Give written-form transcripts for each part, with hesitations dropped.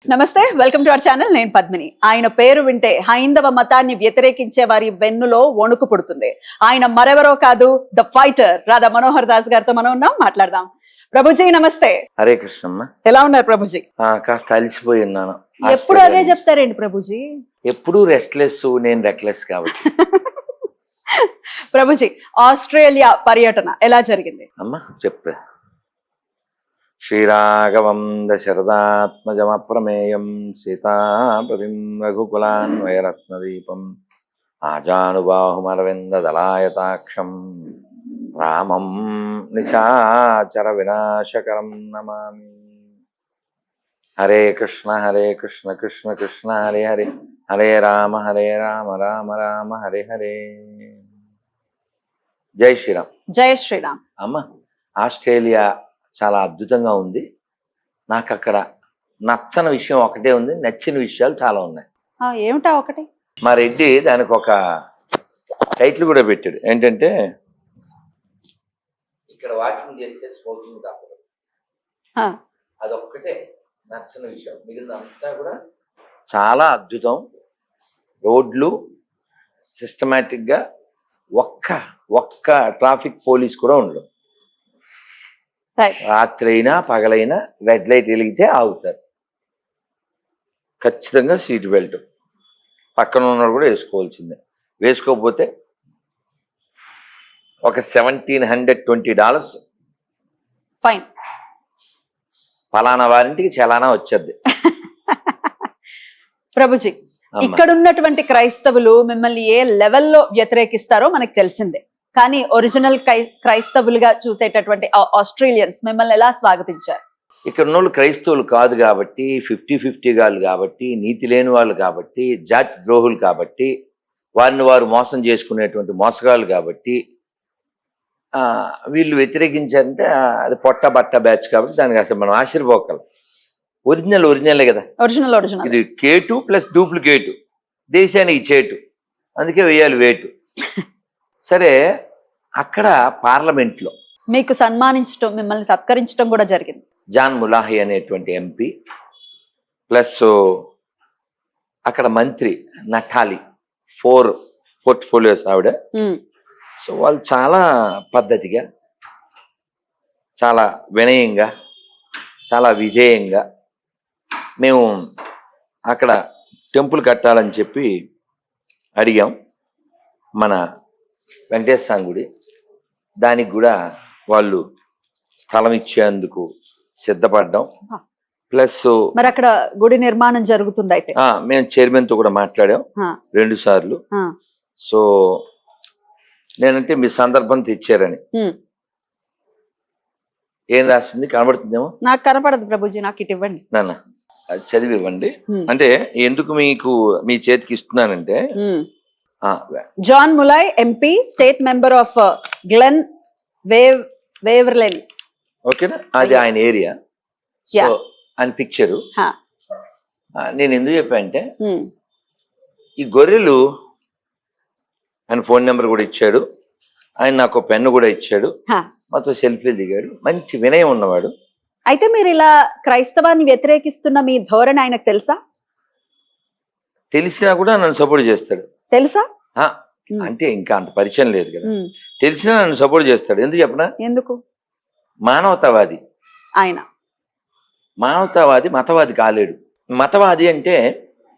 నమస్తే, welcome to our channel. నేను పద్మిని. ఆయన పేరు వింటే హైందవ మతాన్ని వ్యతిరేకించే వారి వెన్నులో వణుకు పుడుతుంది. ఆయన మరెవరో కాదు, ద ఫైటర్ రాధా మనోహర్ దాస్ గారితో మనం ఉన్నాం, మాట్లాడదాం. ప్రభుజీ నమస్తే. హరే కృష్ణమ్మ. ఎలా ఉన్నారు ప్రభుజీ? కాస్త అలిసిపోయి ఉన్నాను. ఎప్పుడు అదే చెప్తారేంటి ప్రభుజీ? ఎప్పుడు రెస్ట్లెస్, నేను రెక్లెస్ కాబట్టి. ప్రభుజీ, ఆస్ట్రేలియా పర్యటన ఎలా జరిగింది? అమ్మా చెప్పే. శ్రీరాఘవం దశరథాత్మజమప్రమేయం సీతాపతిం రఘుకులాన్వయరత్నదీపం ఆజానుబాహుమరవిందదలాయతాక్షం రామం నిశాచర వినాశకరం నమామి. హరే కృష్ణ కృష్ణ కృష్ణ హరే హరే, హరే రామ రామ రామ హరే హరే. జై శ్రీరామ్. జై శ్రీరామ్. అమ్మ, ఆస్ట్రేలియా చాలా అద్భుతంగా ఉంది. నాకు అక్కడ నచ్చని విషయం ఒకటే ఉంది, నచ్చిన విషయాలు చాలా ఉన్నాయి. ఏమిటా ఒకటి? మా రెడ్డి దానికి ఒక టైటిల్ కూడా పెట్టాడు. ఏంటంటే, ఇక్కడ వాకింగ్ చేస్తే స్మోకింగ్ తప్పదు. అదొక్కటే నచ్చని విషయం. మిగిలినంతా కూడా చాలా అద్భుతం. రోడ్లు సిస్టమేటిక్గా, ఒక్క ట్రాఫిక్ పోలీస్ కూడా ఉండదు. రాత్రి అయినా పగలైనా రెడ్ లైట్ వెలిగితే ఆగుతారు. ఖచ్చితంగా సీట్ బెల్ట్ పక్కన ఉన్నవాడు కూడా వేసుకోవాల్సిందే. వేసుకోకపోతే ఒక $1,720 ఫైన్. ఫలానా వారింటికి చలానా వచ్చేది. ప్రభుజీ, ఇక్కడ ఉన్నటువంటి క్రైస్తవులు మిమ్మల్ని ఏ లెవెల్లో వ్యతిరేకిస్తారో మనకు తెలిసిందే. కానీ ఒరిజినల్ క్రైస్తవులుగా చూసేటటువంటి ఆస్ట్రేలియన్స్ మిమ్మల్ని ఎలా స్వాగతించారు? ఇక్కడ ఉన్నోళ్ళు క్రైస్తవులు కాదు కాబట్టి, 50-50 గాళ్ళు కాబట్టి, నీతి లేని వాళ్ళు కాబట్టి, జాతి ద్రోహులు కాబట్టి, వారిని వారు మోసం చేసుకునేటువంటి మోసగాళ్ళు కాబట్టి వీళ్ళు వ్యతిరేకించారంటే అది పొట్ట బట్ట బ్యాచ్ కాబట్టి దానికి అసలు మనం ఆశ్చర్యపోగలం. ఒరిజినలే కదా. ఒరిజినల్ ఇది కేటు ప్లస్ డూప్లికేటు, దేశానికి చేటు, అందుకే వేయాలి వేటు. సరే, అక్కడ పార్లమెంట్లో మీకు సన్మానించడం, మిమ్మల్ని సత్కరించడం కూడా జరిగింది. జాన్ ములాహి అనేటువంటి ఎంపీ, ప్లస్ అక్కడ మంత్రి నటాలి, 4 పోర్ట్ఫోలియోస్ ఆవిడ. సో వాళ్ళు చాలా పద్ధతిగా, చాలా వినయంగా, చాలా విధేయంగా, మేము అక్కడ టెంపుల్ కట్టాలని చెప్పి అడిగాం. మన వెంకటేశ్వర గుడి, దానికి కూడా వాళ్ళు స్థలం ఇచ్చేందుకు సిద్ధపడ్డాం. ప్లస్ మరి అక్కడ గుడి నిర్మాణం జరుగుతుంది. అయితే మేము చైర్మన్ తో కూడా మాట్లాడాం 2 సార్లు. సో నేనంటే మీ సందర్భం తెచ్చారని. ఏం రాస్తుంది కనబడుతుందేమో? నాకు కనపడదు ప్రభుజీ, నాకు ఇటు ఇవ్వండి. నాన్న అది చదివి ఇవ్వండి. అంటే ఎందుకు మీకు మీ చేతికి ఇస్తున్నానంటే, John Mullahy MP, state member of Glen Waverley. ఓకేనా? అది ఆయన ఏరియా. సో ఆయన పిక్చరు నేను ఎందుకు చెప్పా అంటే, ఈ గొర్రెలు ఆయన ఫోన్ నెంబర్ కూడా ఇచ్చాడు, ఆయన నాకు పెన్ను కూడా ఇచ్చాడు, మాతో సెల్ఫీలు దిగాడు. మంచి వినయం ఉన్నవాడు. అయితే మీరు ఇలా క్రైస్తవాన్ని వ్యతిరేకిస్తున్న మీ ధోరణి ఆయనకు తెలుసా? తెలిసినా కూడా నన్ను సపోర్ట్ చేస్తాడు. తెలుసా అంటే ఇంకా అంత పరిచయం లేదు కదా. తెలిసినా నన్ను సపోర్ట్ చేస్తాడు. ఎందుకు చెప్పనా? ఎందుకు? మానవతావాది ఆయన. మానవతావాది, మతవాది కాలేడు. మతవాది అంటే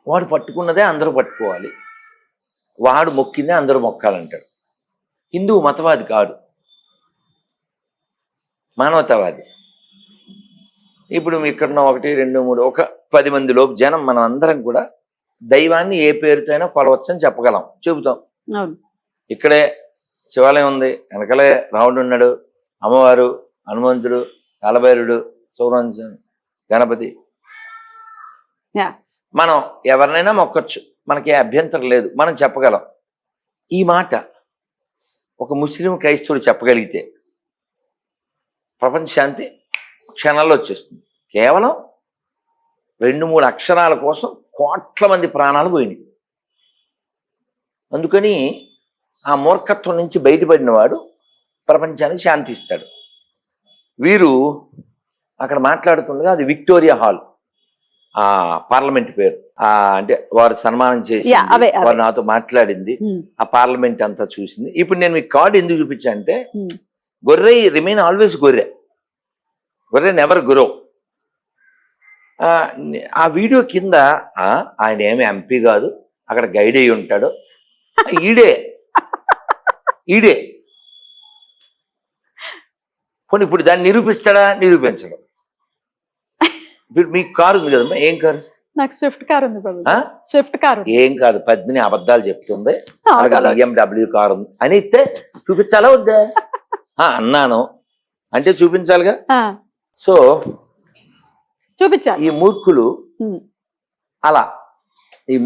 వాడు పట్టుకున్నదే అందరూ పట్టుకోవాలి, వాడు మొక్కిందే అందరూ మొక్కాలంటాడు. హిందువు మతవాది కాదు, మానవతావాది. ఇప్పుడు మీ ఇక్కడ 1, 2, 3 ఒక 10 మంది లోపు జనం మనం అందరం కూడా దైవాన్ని ఏ పేరుతో అయినా కొలవచ్చని చెప్పగలం, చెబుతాం. ఇక్కడే శివాలయం ఉంది, వెనకలే రాముడు ఉన్నాడు, అమ్మవారు, హనుమంతుడు, కాలభైరుడు, సౌరంజన్, గణపతి. మనం ఎవరినైనా మొక్కొచ్చు, మనకి అభ్యంతరం లేదు, మనం చెప్పగలం. ఈ మాట ఒక ముస్లిం క్రైస్తవుడు చెప్పగలిగితే ప్రపంచ శాంతి క్షణాల్లో వచ్చేస్తుంది. కేవలం 2-3 అక్షరాల కోసం కోట్ల మంది ప్రాణాలు పోయినాయి. అందుకని ఆ మూర్ఖత్వం నుంచి బయటపడిన వాడు ప్రపంచానికి శాంతి ఇస్తాడు. వీరు అక్కడ మాట్లాడుతుండగా అది విక్టోరియా హాల్. ఆ పార్లమెంట్ పేరు అంటే వారు సన్మానం చేసి Yeah, అవే. వారు నాతో మాట్లాడింది, ఆ పార్లమెంట్ అంతా చూసింది. ఇప్పుడు నేను మీకు కార్డు ఎందుకు చూపించా అంటే గొర్రె రిమైన్ ఆల్వేస్ గొర్రె, గొర్రె నెవర్ గురో. ఆ వీడియో కింద ఆయన ఏమి ఎంపీ కాదు, అక్కడ గైడ్ అయి ఉంటాడు, ఈడే ఈడే పోనీ ఇప్పుడు దాన్ని నిరూపిస్తాడా? నిరూపించడం. ఇప్పుడు మీకు కారు ఉంది కదమ్మా, ఏం కారు? నాకు స్విఫ్ట్ కార్ ఉంది బాబు. స్విఫ్ట్ కార్ ఏం కాదు, పద్మిని అబద్ధాలు చెప్తుంది, BMW కారు ఉంది అని ఇస్తే చూపించాలా వద్దా? అన్నాను అంటే చూపించాలిగా. సో చూపించాలి. ఈ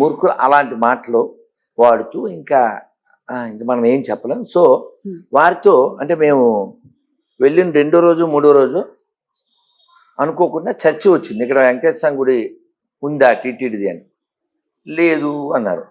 మూర్ఖులు అలాంటి మాటలు వాడుతూ ఇంకా మనం ఏం చెప్పలేం. సో వారితో అంటే మేము వెళ్ళిన 2వ రోజు 3వ రోజు అనుకోకుండా చర్చ వచ్చింది, ఇక్కడ వెంకటేశ్వర స్వామి గుడి ఉందా టీటీడీది అని. లేదు అన్నారు.